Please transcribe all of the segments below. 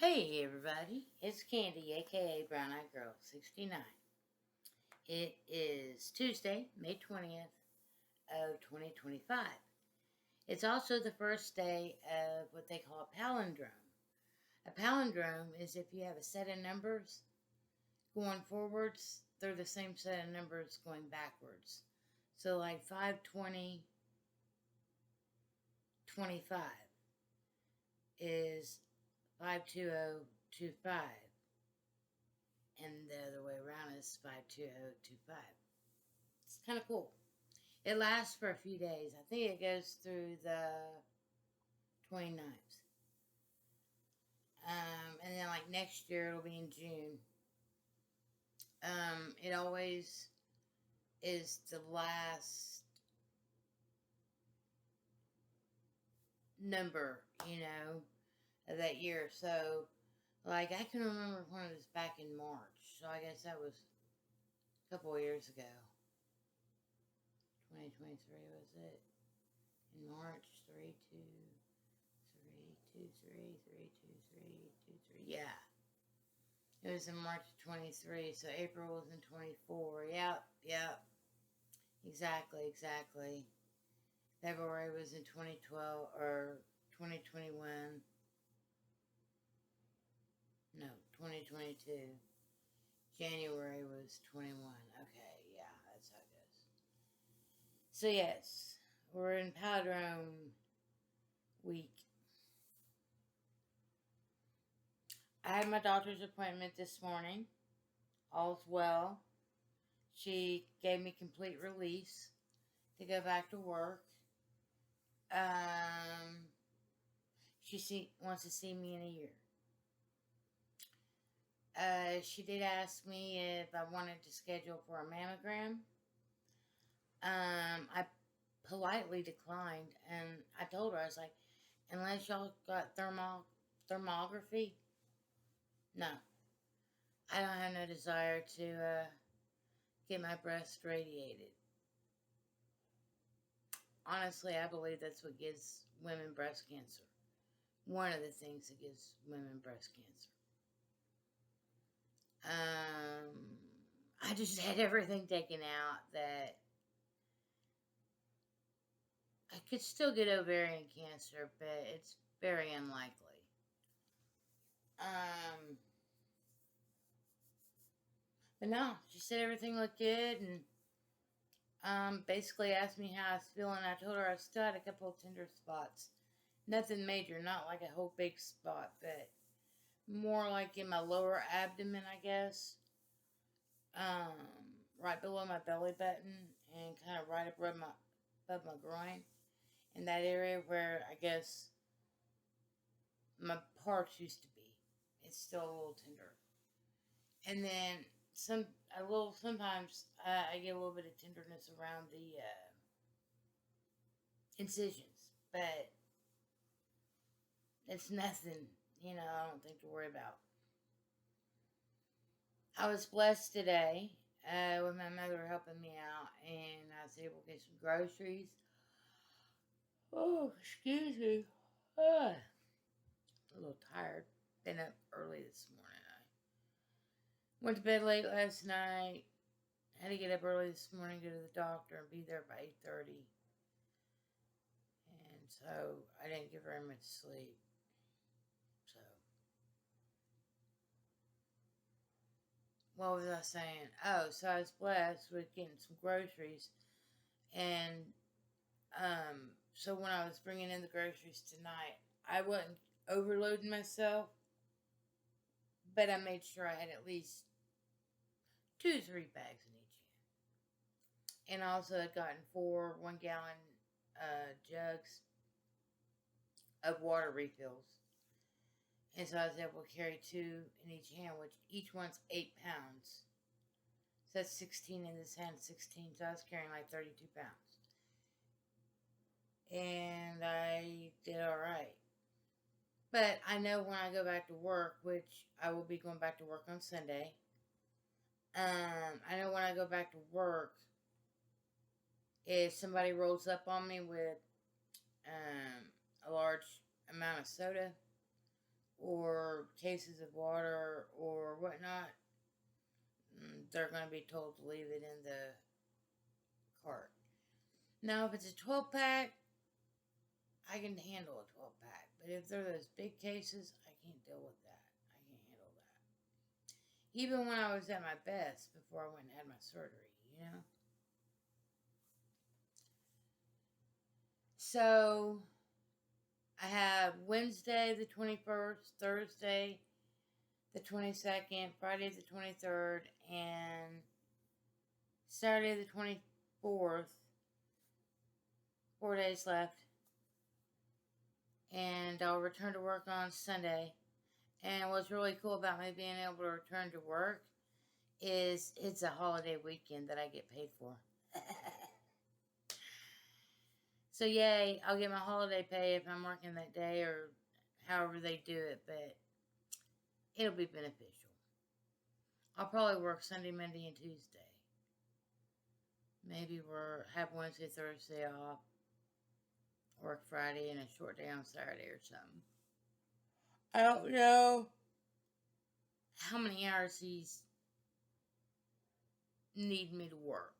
Hey everybody, it's Candy, aka Brown Eyed Girl 69. It is Tuesday, May 20th of 2025. It's also the first day of what they call a palindrome. A palindrome is if you have a set of numbers going forwards, they're the same set of numbers going backwards. So like 520, 25 is 52025. And the other way around is 52025. It's kind of cool. It lasts for a few days. I think it goes through the 29th. And then like next year it'll be in June. It always is the last number, of that year. So like I can remember when it was back in March. So I guess that was a couple of years ago. 2023 was it? In March, 3, 2, 3, 2, 3, 3, 2, 3, 2, 3. Yeah. It was in March of 23, so April was in 24. Yep. Exactly. February was in 2012, or 2021. No, 2022. January was 21. Okay, yeah, that's how it goes. So yes, we're in Palindrome week. I had my doctor's appointment this morning. All's well. She gave me complete release to go back to work. She wants to see me in a year. She did ask me if I wanted to schedule for a mammogram. I politely declined, and I told her, I was like, unless y'all got thermography, no. I don't have no desire to get my breast radiated. Honestly, I believe that's what gives women breast cancer. One of the things that gives women breast cancer. I just had everything taken out that I could still get ovarian cancer, but it's very unlikely. But no, she said everything looked good, and basically asked me how I was feeling. I told her I still had a couple of tender spots. Nothing major, not like a whole big spot, but more like in my lower abdomen, I guess. Right below my belly button and kind of right above my groin. In that area where I guess my parts used to be. It's still a little tender. And then sometimes I get a little bit of tenderness around the incisions, but it's nothing, I don't think to worry about. I was blessed today with my mother helping me out, and I was able to get some groceries. Oh, excuse me. Ah, a little tired. Been up early this morning. I went to bed late last night. Had to get up early this morning, go to the doctor, and be there by 8:30. And so I didn't get very much sleep. So, what was I saying? Oh, so I was blessed with getting some groceries. And so when I was bringing in the groceries tonight, I wasn't overloading myself, but I made sure I had at least 2 to 3 bags in each hand. And also had gotten 4 1-gallon jugs of water refills. And so I was able to carry 2 in each hand, which each one's 8 pounds. So that's 16 in this hand, 16. So I was carrying like 32 pounds. And I did all right. But I know when I go back to work, which I will be going back to work on Sunday. I know when I go back to work, if somebody rolls up on me with a large amount of soda, or cases of water or whatnot, they're going to be told to leave it in the cart. Now, if it's a 12 pack, I can handle a 12 pack. But if they're those big cases, I can't deal with that. I can't handle that. Even when I was at my best before I went and had my surgery, you know? So, I have Wednesday the 21st, Thursday the 22nd, Friday the 23rd, and Saturday the 24th. 4 days left. And I'll return to work on Sunday. And what's really cool about me being able to return to work is it's a holiday weekend that I get paid for. So yay, I'll get my holiday pay if I'm working that day or however they do it, but it'll be beneficial. I'll probably work Sunday, Monday, and Tuesday. Maybe have Wednesday, Thursday off. Work Friday and a short day on Saturday or something. I don't know how many hours he's need me to work.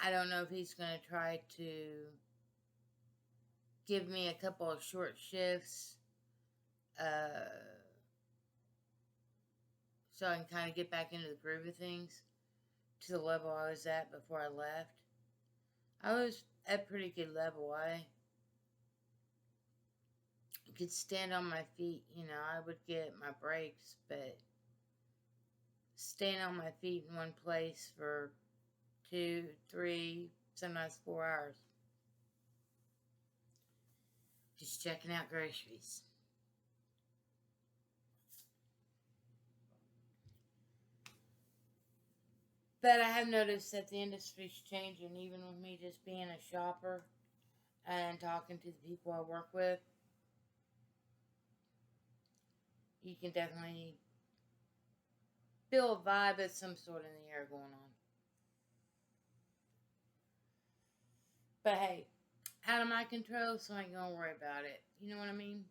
I don't know if he's going to try to give me a couple of short shifts so I can kind of get back into the groove of things to the level I was at before I left. I was at a pretty good level. I could stand on my feet. You know, I would get my breaks, but staying on my feet in one place for 2, 3, sometimes 4 hours. Just checking out groceries. But I have noticed that the industry's changing, even with me just being a shopper and talking to the people I work with. You can definitely feel a vibe of some sort in the air going on. But hey, out of my control, so I ain't gonna worry about it. You know what I mean?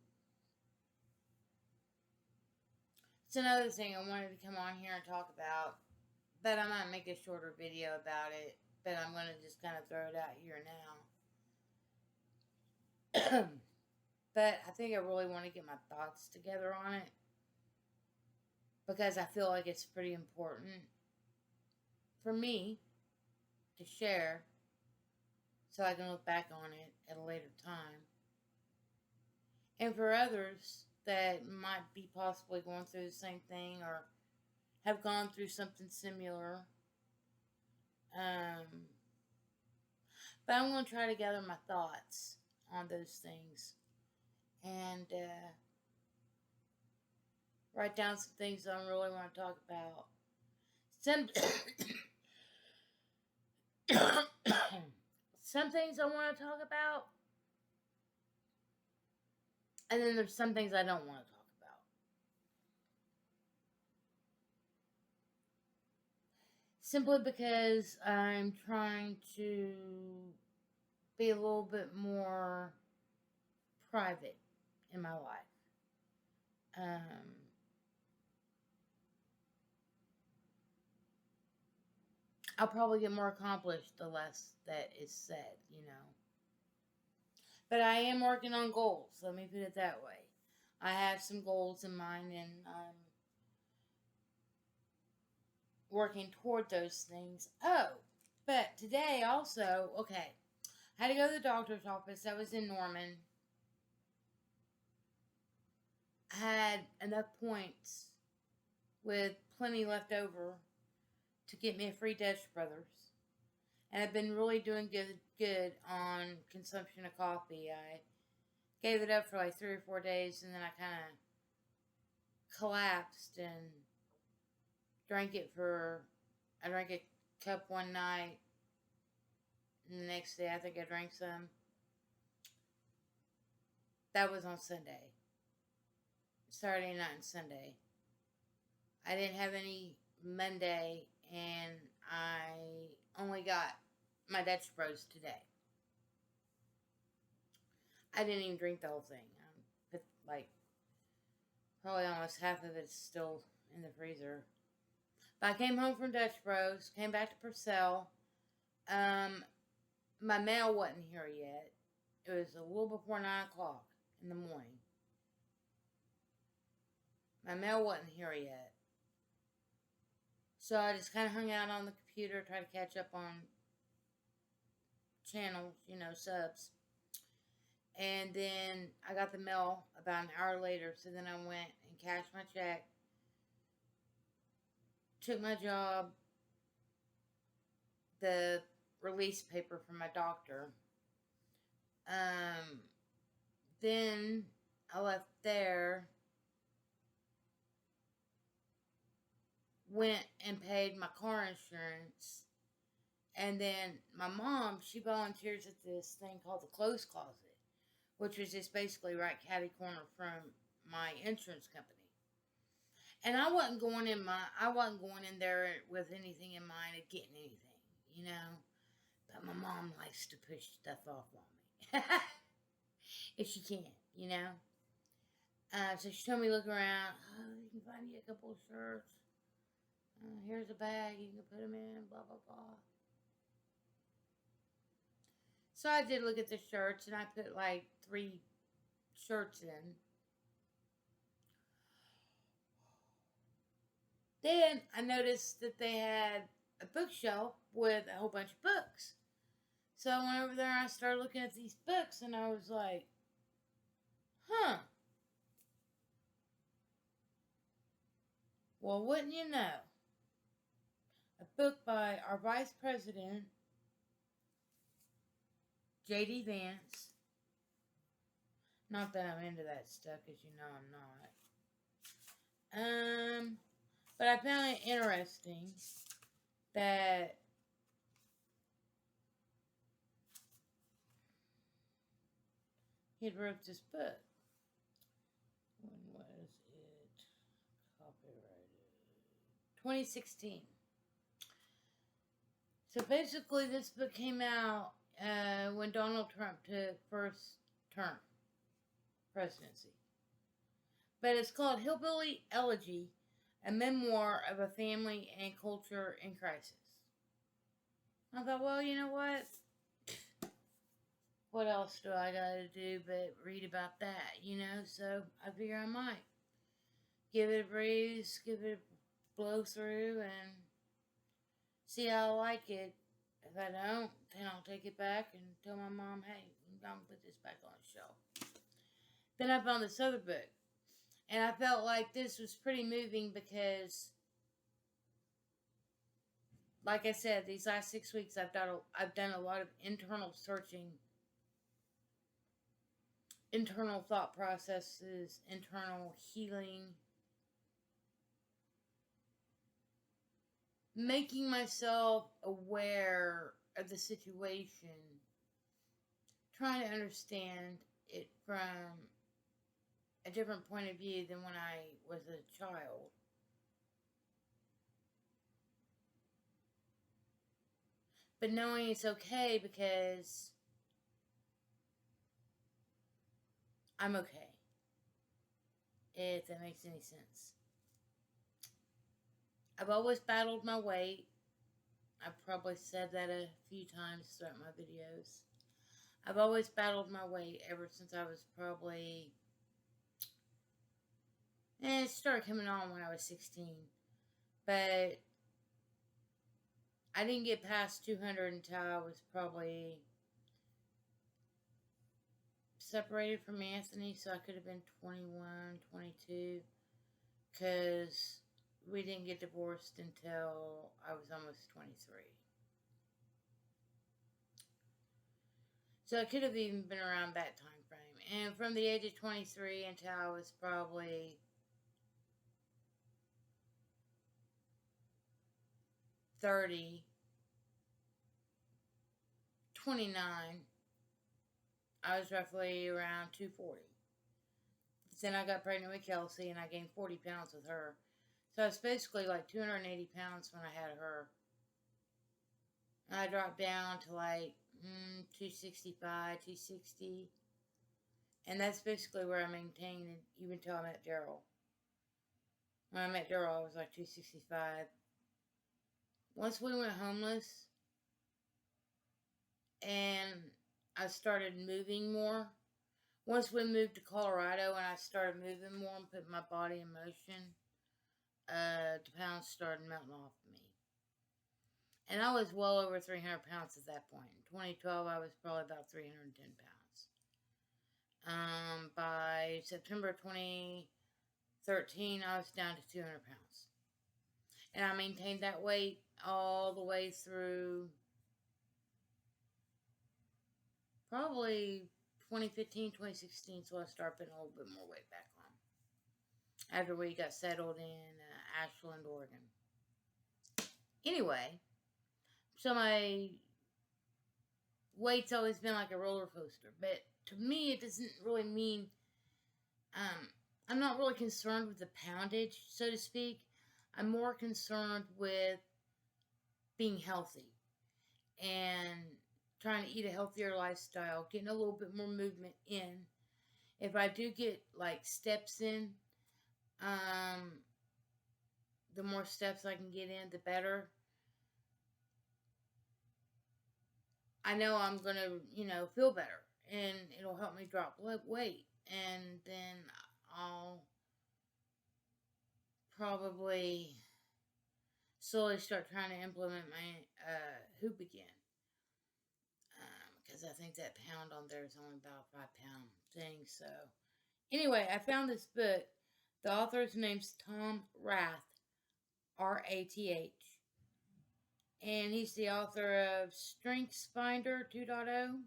It's another thing I wanted to come on here and talk about, but I might make a shorter video about it, but I'm gonna just kind of throw it out here now. But I think I really want to get my thoughts together on it because I feel like it's pretty important for me to share so I can look back on it at a later time. And for others that might be possibly going through the same thing or have gone through something similar. But I'm going to try to gather my thoughts on those things and write down some things I really want to talk about. Some things I want to talk about, and then there's some things I don't want to talk about. Simply because I'm trying to be a little bit more private in my life. I'll probably get more accomplished the less that is said, you know. But I am working on goals, let me put it that way. I have some goals in mind and I'm working toward those things. Oh, but today also, okay, I had to go to the doctor's office. I was in Norman. I had enough points with plenty left over to get me a free Dutch Brothers. And I've been really doing good on consumption of coffee. I gave it up for like 3 or 4 days, and then I kind of collapsed and I drank a cup one night, and the next day I think I drank some. That was on Sunday. Saturday night and Sunday. I didn't have any Monday, and I only got my Dutch Bros today. I didn't even drink the whole thing. Like Probably almost half of it's still in the freezer. But I came home from Dutch Bros, came back to Purcell. Um, my mail wasn't here yet. It was a little before 9 o'clock in the morning. My mail wasn't here yet. So I just kind of hung out on the computer, tried to catch up on channels, subs. And then I got the mail about an hour later. So then I went and cashed my check, took my job, the release paper from my doctor. Then I left there, went and paid my car insurance. And then my mom, she volunteers at this thing called the Clothes Closet, which was just basically right catty corner from my insurance company. And I wasn't going in there with anything in mind of getting anything. But my mom likes to push stuff off on me. If she can. So she told me look around. Oh, you can find you a couple of shirts. Here's a bag. You can put them in. Blah, blah, blah. So I did look at the shirts, and I put like 3 shirts in. Then I noticed that they had a bookshelf with a whole bunch of books. So I went over there and I started looking at these books, and I was like, huh. Well, wouldn't you know? A book by our Vice President, J.D. Vance. Not that I'm into that stuff, because you know I'm not. But I found it interesting that he wrote this book. When was it copyrighted? 2016. So basically, this book came out when Donald Trump took first term presidency. But it's called Hillbilly Elegy, a memoir of a family and culture in crisis. I thought, well, you know what? What else do I gotta do but read about that, So I figure I might give it a breeze, give it a blow through, and see how I like it. If I don't, then I'll take it back and tell my mom, hey, I'm gonna put this back on the shelf. Then I found this other book, and I felt like this was pretty moving because, like I said, these last 6 weeks I've done a lot of internal searching, internal thought processes, internal healing, making myself aware of the situation, trying to understand it from a different point of view than when I was a child. But knowing it's okay because I'm okay. If that makes any sense. I've always battled my weight. I've probably said that a few times throughout my videos. I've always battled my weight ever since I was probably... it started coming on when I was 16. But I didn't get past 200 until I was probably separated from Anthony, so I could have been 21, 22, because we didn't get divorced until I was almost 23. So it could have even been around that time frame. And from the age of 23 until I was probably 30, 29, I was roughly around 240. Then I got pregnant with Kelsey, and I gained 40 pounds with her. So I was basically like 280 pounds when I had her. And I dropped down to like 265, 260. And that's basically where I maintained it, even until I met Daryl. When I met Daryl, I was like 265. Once we went homeless and I started moving more, once we moved to Colorado and I started moving more and putting my body in motion, the pounds started melting off of me. And I was well over 300 pounds at that point. In 2012, I was probably about 310 pounds. By September 2013, I was down to 200 pounds. And I maintained that weight all the way through probably 2015, 2016, so I started putting a little bit more weight back on. After we got settled in Ashland, Oregon. Anyway, so my weight's always been like a roller coaster, but to me, it doesn't really mean. I'm not really concerned with the poundage, so to speak. I'm more concerned with being healthy and trying to eat a healthier lifestyle, getting a little bit more movement in. If I do get like steps in, the more steps I can get in, the better. I know I'm gonna, feel better, and it'll help me drop weight, and then I'll probably slowly start trying to implement my hoop again. Because I think that pound on there is only about a 5 pound thing. So, anyway, I found this book. The author's name's Tom Rath, Rath. And he's the author of Strengths Finder 2.0,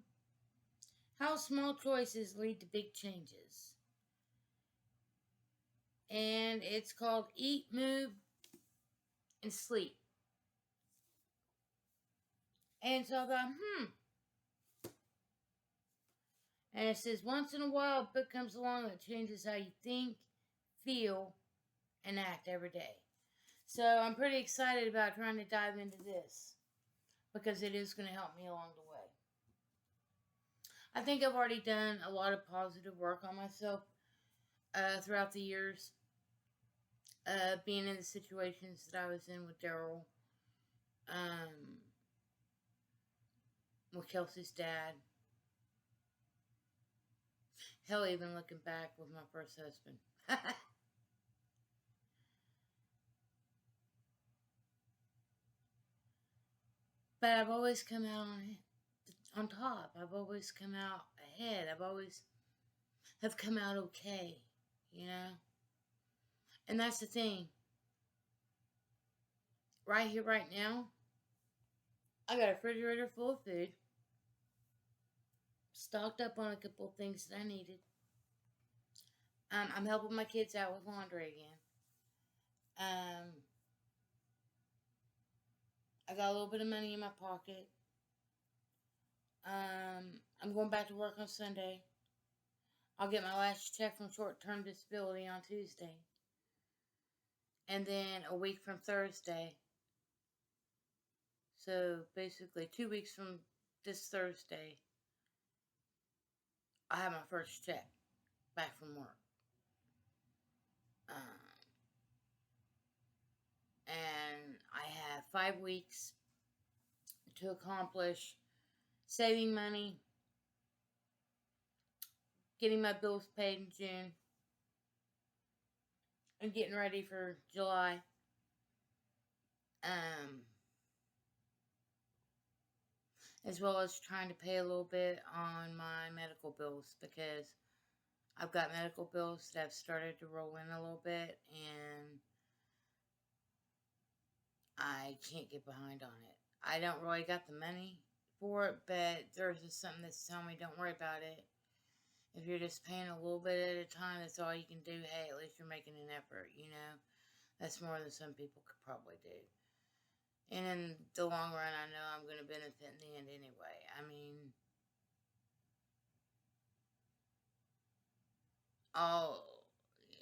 How Small Choices Lead to Big Changes. And it's called Eat, Move, and Sleep. And so I thought, And it says, once in a while, a book comes along that changes how you think, feel, and act every day. So I'm pretty excited about trying to dive into this because it is going to help me along the way. I think I've already done a lot of positive work on myself throughout the years, being in the situations that I was in with Daryl, with Kelsey's dad. Hell, even looking back with my first husband. But I've always come out on top. I've always come out ahead. I've always have come out okay, And that's the thing. Right here, right now, I got a refrigerator full of food, stocked up on a couple of things that I needed. I'm helping my kids out with laundry again. I got a little bit of money in my pocket. I'm going back to work on Sunday. I'll get my last check from short-term disability on Tuesday. And then a week from Thursday. So basically 2 weeks from this Thursday, I have my first check back from work. And I have 5 weeks to accomplish saving money, getting my bills paid in June, and getting ready for July. As well as trying to pay a little bit on my medical bills because I've got medical bills that have started to roll in a little bit and I can't get behind on it. I don't really got the money for it, but there's just something that's telling me don't worry about it. If you're just paying a little bit at a time, that's all you can do. Hey, at least you're making an effort, That's more than some people could probably do. And in the long run, I know I'm going to benefit in the end anyway. I mean,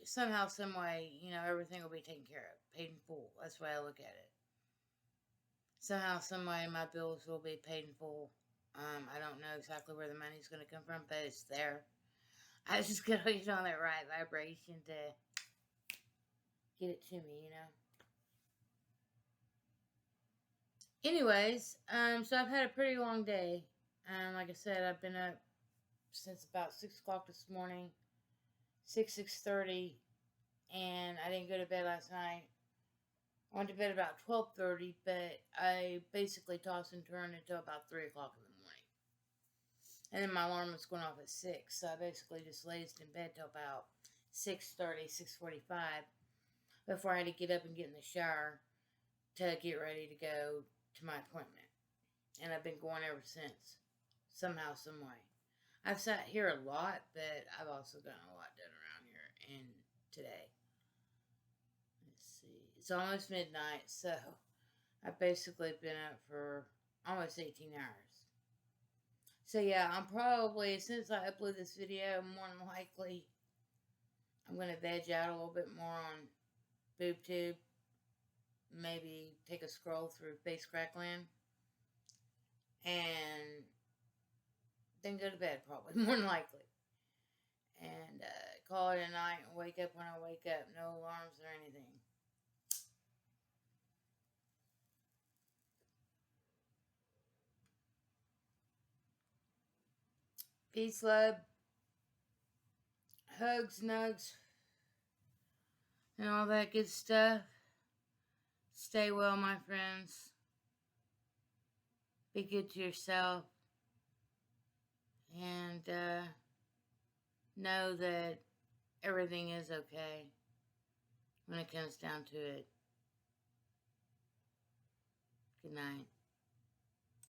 somehow, some way, everything will be taken care of, paid in full. That's the way I look at it. Somehow, some way, my bills will be paid in full. I don't know exactly where the money's going to come from, but it's there. I just got to get on that right vibration to get it to me, you know. Anyways, so I've had a pretty long day. Like I said, I've been up since about 6 o'clock this morning, 6:30, and I didn't go to bed last night. I went to bed about 12:30, but I basically tossed and turned until about 3 o'clock in the morning. And then my alarm was going off at 6, so I basically just lazed in bed till about 6:30, 6:45 before I had to get up and get in the shower to get ready to go to my appointment. And I've been going ever since, somehow, some way. I've sat here a lot, but I've also gotten a lot done around here and today. Let's see. It's almost midnight, so I've basically been up for almost 18 hours. So yeah, I'm probably, since I upload this video, more than likely, I'm going to veg out a little bit more on BoobTube. Maybe take a scroll through Face Crackland. And then go to bed, probably, more than likely. And call it a night and wake up when I wake up. No alarms or anything. Peace, love. Hugs, nugs, and all that good stuff. Stay well, my friends. Be good to yourself. And know that everything is okay when it comes down to it. Good night.